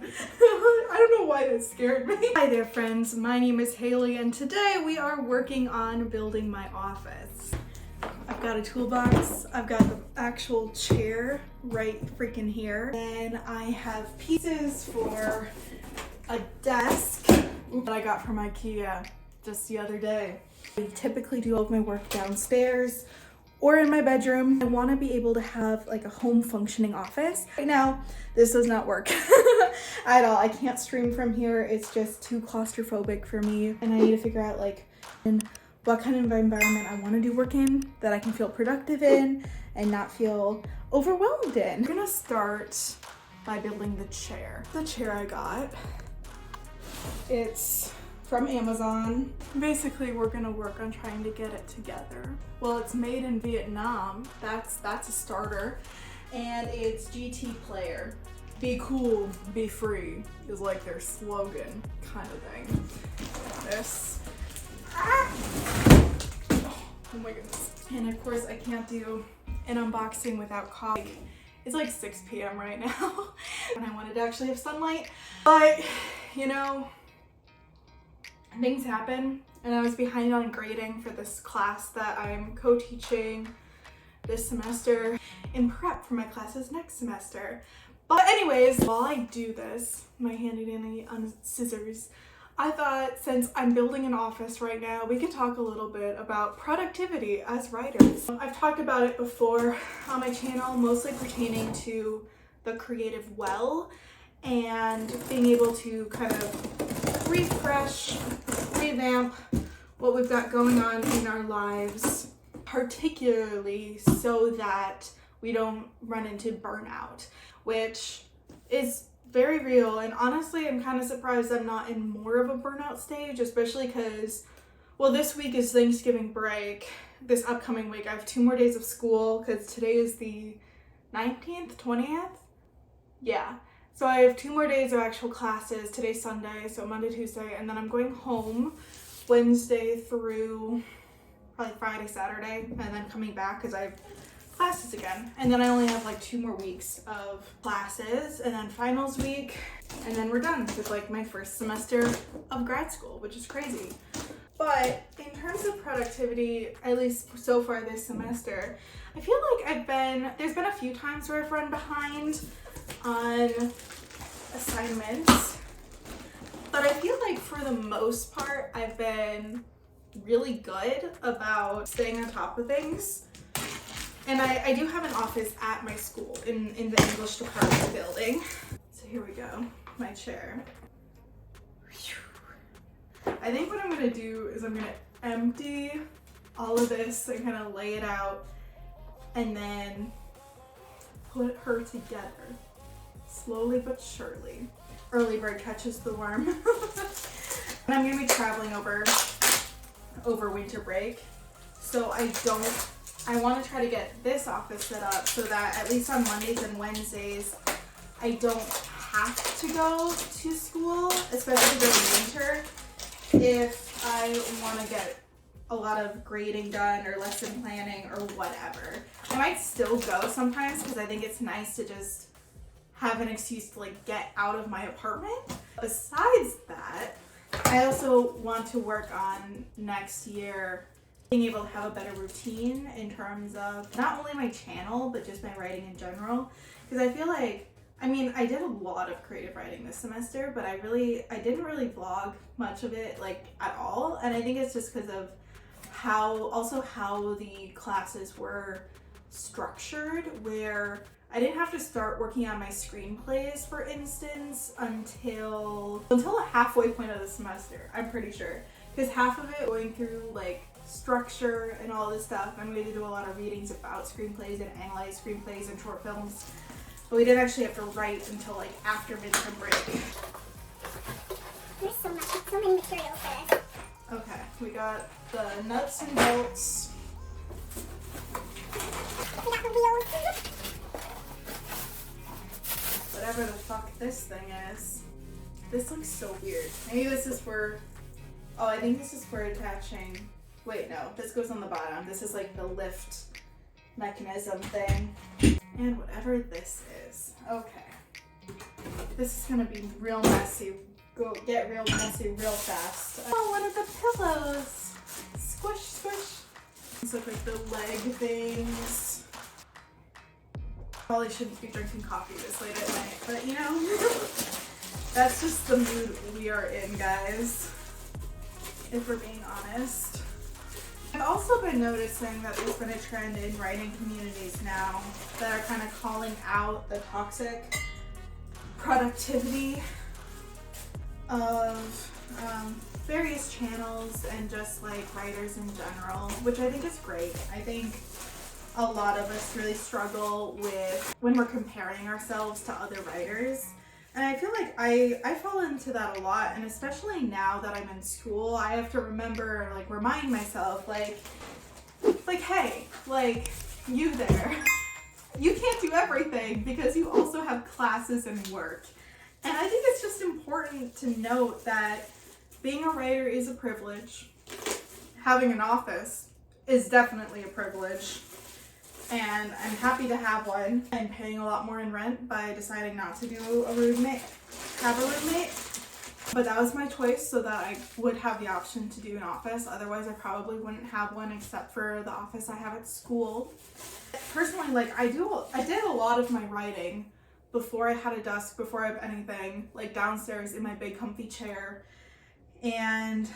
I don't know why that scared me. Hi there friends, my name is Haley and today we are working on building my office. I've got a toolbox, I've got the actual chair right freaking here, and I have pieces for a desk that I got from IKEA just the other day. I typically do all of my work downstairs or in my bedroom. I want to be able to have like a home functioning office. Right now, this does not work at all. I can't stream from here. It's just too claustrophobic for me. And I need to figure out like what kind of environment I want to do work in that I can feel productive in and not feel overwhelmed in. I'm gonna start by building the chair. The chair I got, it's from Amazon. Basically, we're gonna work on trying to get it together. Well, it's made in Vietnam. That's a starter. And it's GT Player. Be cool, be free is like their slogan kind of thing. This. Oh my goodness. And of course, I can't do an unboxing without coffee. It's like 6 p.m. right now. And I wanted to actually have sunlight. But, you know, things happen, and I was behind on grading for this class that I'm co-teaching this semester in prep for my classes next semester. But anyways, while I do this, my handy dandy scissors, I thought since I'm building an office right now, we could talk a little bit about productivity as writers. I've talked about it before on my channel, mostly pertaining to the creative well and being able to kind of refresh, revamp what we've got going on in our lives, particularly so that we don't run into burnout, which is very real. And honestly, I'm kind of surprised I'm not in more of a burnout stage, especially because, well, this week is Thanksgiving break. This upcoming week, I have 2 more days of school because today is the 19th, 20th? Yeah. So I have 2 more days of actual classes. Today's Sunday, so Monday, Tuesday, and then I'm going home Wednesday through probably Friday, Saturday, and then coming back because I have classes again. And then I only have like 2 more weeks of classes, and then finals week, and then we're done with like my first semester of grad school, which is crazy. But in terms of productivity, at least so far this semester, I feel like there's been a few times where I've run behind on assignments, but I feel like for the most part I've been really good about staying on top of things. And I do have an office at my school in the English department building. So here we go, my chair. I think what I'm gonna do is I'm gonna empty all of this and kind of lay it out and then put her together. Slowly but surely. Early bird catches the worm. And I'm gonna be traveling over winter break. So I want to try to get this office set up so that at least on Mondays and Wednesdays, I don't have to go to school, especially during winter, if I want to get a lot of grading done or lesson planning or whatever. I might still go sometimes because I think it's nice to just have an excuse to like get out of my apartment. Besides that, I also want to work on next year being able to have a better routine in terms of not only my channel but just my writing in general, because I feel like, I mean, I did a lot of creative writing this semester, but I didn't really vlog much of it like at all, and I think it's just because of how the classes were structured, where I didn't have to start working on my screenplays, for instance, until the halfway point of the semester, I'm pretty sure. Because half of it going through like structure and all this stuff, I'm going to do a lot of readings about screenplays and analyze screenplays and short films. But we didn't actually have to write until like after midterm break. There's so many materials for this. Okay, we got the nuts and bolts. We got the wheels. Whatever the fuck this thing is. This looks so weird. Maybe this is for, oh, I think this is for attaching, wait, no, this goes on the bottom. This is like the lift mechanism thing. And whatever this is. Okay. This is gonna be real messy. Get real messy real fast. Oh, one of the pillows. Squish, squish. These look like the leg things. Probably shouldn't be drinking coffee this late at night, but you know, that's just the mood we are in, guys, if we're being honest. I've also been noticing that there's been a trend in writing communities now that are kind of calling out the toxic productivity of various channels and just like writers in general, which I think is great. I think a lot of us really struggle with when we're comparing ourselves to other writers. And I feel like I fall into that a lot, and especially now that I'm in school, I have to remember, like, remind myself, like, hey, like, you there, you can't do everything because you also have classes and work. And I think it's just important to note that being a writer is a privilege. Having an office is definitely a privilege. And I'm happy to have one. I'm paying a lot more in rent by deciding not to have a roommate. But that was my choice so that I would have the option to do an office. Otherwise, I probably wouldn't have one except for the office I have at school. Personally, like I did a lot of my writing before I had a desk, before I have anything, like downstairs in my big comfy chair. And,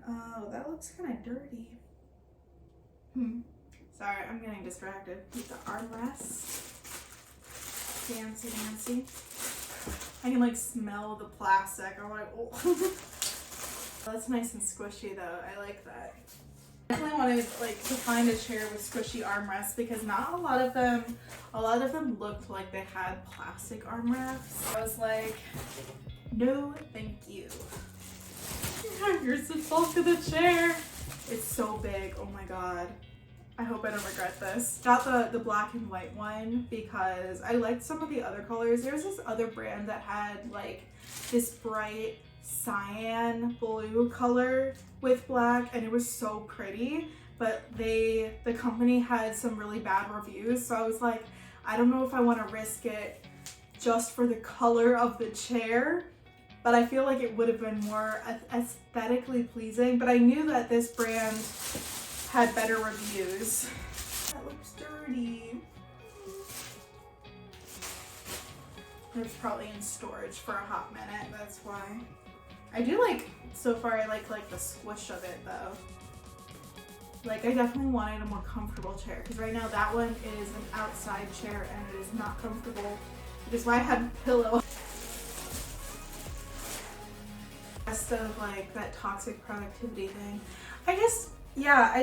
oh, that looks kind of dirty. Sorry, I'm getting distracted. With the armrest. Fancy, fancy. I can like smell the plastic. I'm like, oh. That's nice and squishy though. I like that. I definitely wanted like to find a chair with squishy armrests because not a lot of them looked like they had plastic armrests. I was like, no, thank you. Here's the bulk of the chair. It's so big. Oh my god. I hope I don't regret this. Got the black and white one because I liked some of the other colors. There's this other brand that had like this bright cyan blue color with black, and it was so pretty, but the company had some really bad reviews, so I was like, I don't know if I want to risk it just for the color of the chair, but I feel like it would have been more aesthetically pleasing. But I knew that this brand had better reviews. That looks dirty. It was probably in storage for a hot minute, that's why. I do like, so far I like the squish of it though. Like I definitely wanted a more comfortable chair because right now that one is an outside chair and it is not comfortable, which is why I had a pillow. Rest of like that toxic productivity thing. I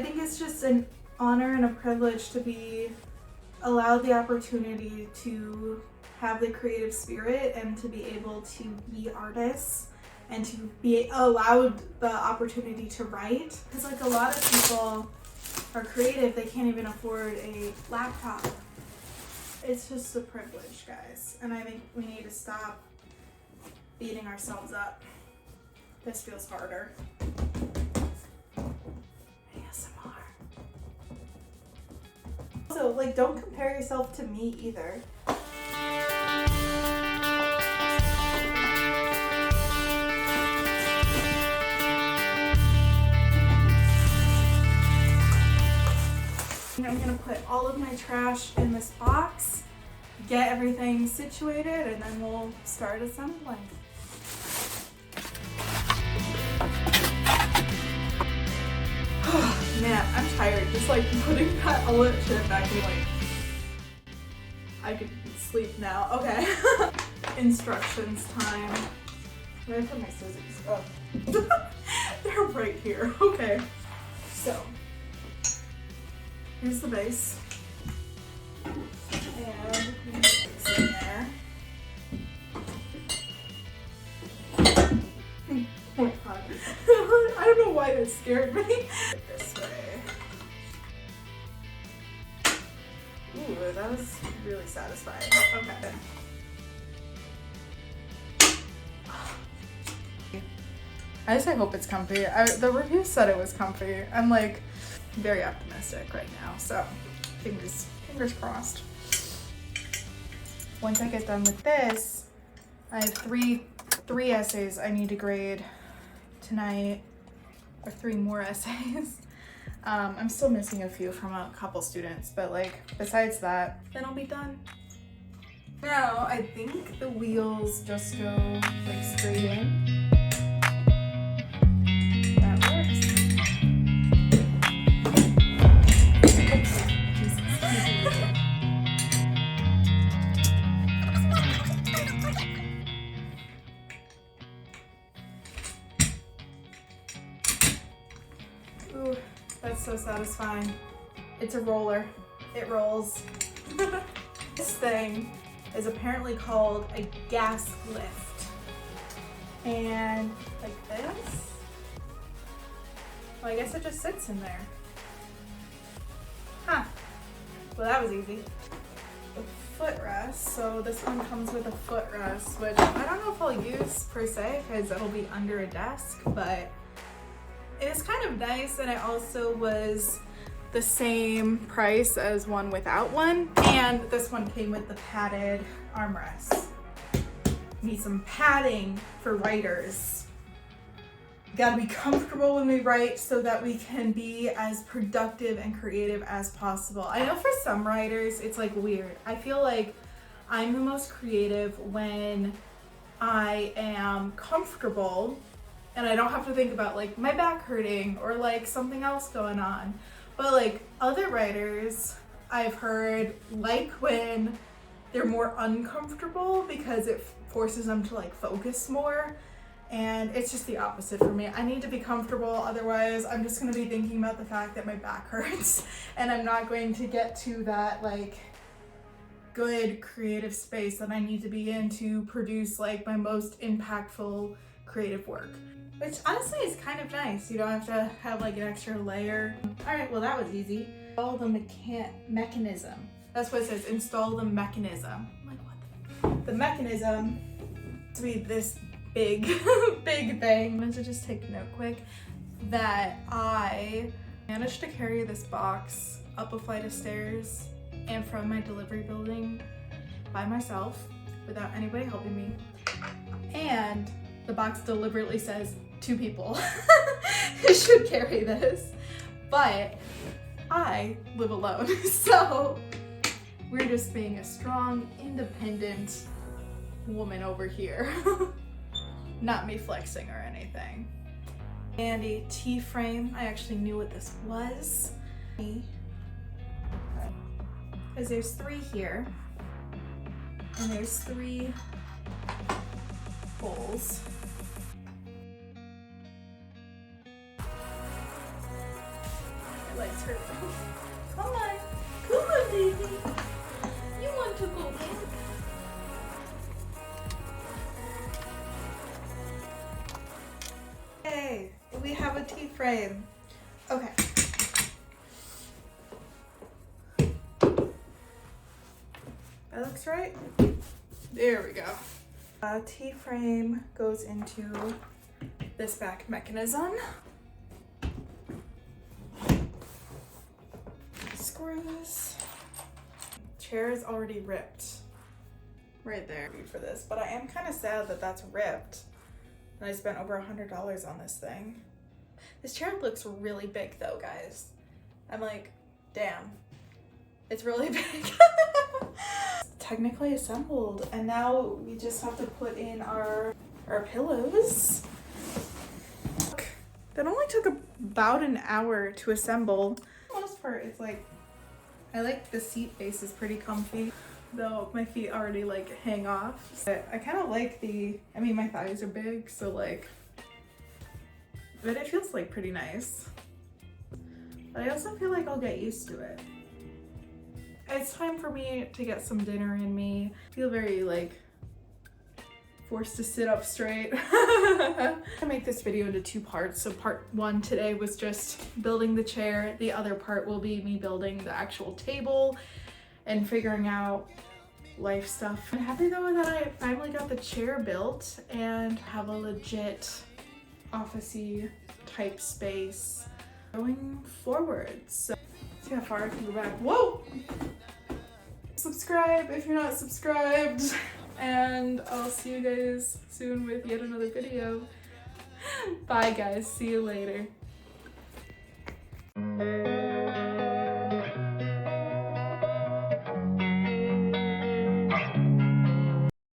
think it's just an honor and a privilege to be allowed the opportunity to have the creative spirit and to be able to be artists and to be allowed the opportunity to write. Because like a lot of people are creative, they can't even afford a laptop. It's just a privilege, guys. And I think we need to stop beating ourselves up. This feels harder. ASMR. Also, like, don't compare yourself to me either. I'm gonna put all of my trash in this box, get everything situated, and then we'll start assembling. Man, I'm tired. Just like putting that all that shit back in, like, I could sleep now. Okay. Instructions time. Where did I put my scissors? Oh. They're right here. Okay. So, here's the base. And it's in there. Oh my god. I don't know why that scared me. This way. Ooh, that was really satisfying. Okay. I hope it's comfy. The review said it was comfy. I'm like very optimistic right now, so fingers crossed. Once I get done with this, I have three essays I need to grade tonight, or 3 more essays. I'm still missing a few from a couple students, but like besides that, then I'll be done. Now I think the wheels just go like straight in. That works. Ooh, that's so satisfying. It's a roller. It rolls. This thing is apparently called a gas lift. And like this. Well, I guess it just sits in there. Huh. Well, that was easy. The footrest. So this one comes with a footrest, which I don't know if I'll use per se because it'll be under a desk, but it is kind of nice, and it also was the same price as one without one. And this one came with the padded armrests. Need some padding for writers. Gotta be comfortable when we write so that we can be as productive and creative as possible. I know for some writers it's like weird. I feel like I'm the most creative when I am comfortable and I don't have to think about like my back hurting or like something else going on. But like other writers I've heard like when they're more uncomfortable because it forces them to like focus more. And it's just the opposite for me. I need to be comfortable, otherwise I'm just gonna be thinking about the fact that my back hurts and I'm not going to get to that like good creative space that I need to be in to produce like my most impactful creative work. Which honestly is kind of nice. You don't have to have like an extra layer. All right, well that was easy. Install the mechanism. That's what it says, install the mechanism. I'm like, what the mechanism to be this big, big thing. I'm going to just take note quick that I managed to carry this box up a flight of stairs and from my delivery building by myself without anybody helping me. And the box deliberately says 2 people should carry this, but I live alone. So we're just being a strong, independent woman over here. Not me flexing or anything. And a T-frame. I actually knew what this was. Because there's 3 here. And there's 3 holes. My legs hurt. Come on. Come on, baby. You want to go in? Hey, we have a T-frame. Okay. That looks right. There we go. T-frame goes into this back mechanism. Screws. Chair is already ripped. Right there for this, but I am kind of sad that that's ripped. And I spent over $100 on this thing. This chair looks really big though, guys. I'm like, damn, it's really big. Technically assembled, and now we just have to put in our pillows. That only took about an hour to assemble. For the most part, it's like, I like the seat base is pretty comfy, though my feet already like hang off. But I kind of like I mean my thighs are big, so like, but it feels like pretty nice. But I also feel like I'll get used to it. It's time for me to get some dinner in me. I feel very like forced to sit up straight. I make this video into 2 parts. So part 1 today was just building the chair. The other part will be me building the actual table and figuring out life stuff. I'm happy though that I finally got the chair built and have a legit office-y type space going forward. So see how far I can go back. Whoa! Subscribe if you're not subscribed. and I'll see you guys soon with yet another video. Bye guys, see you later.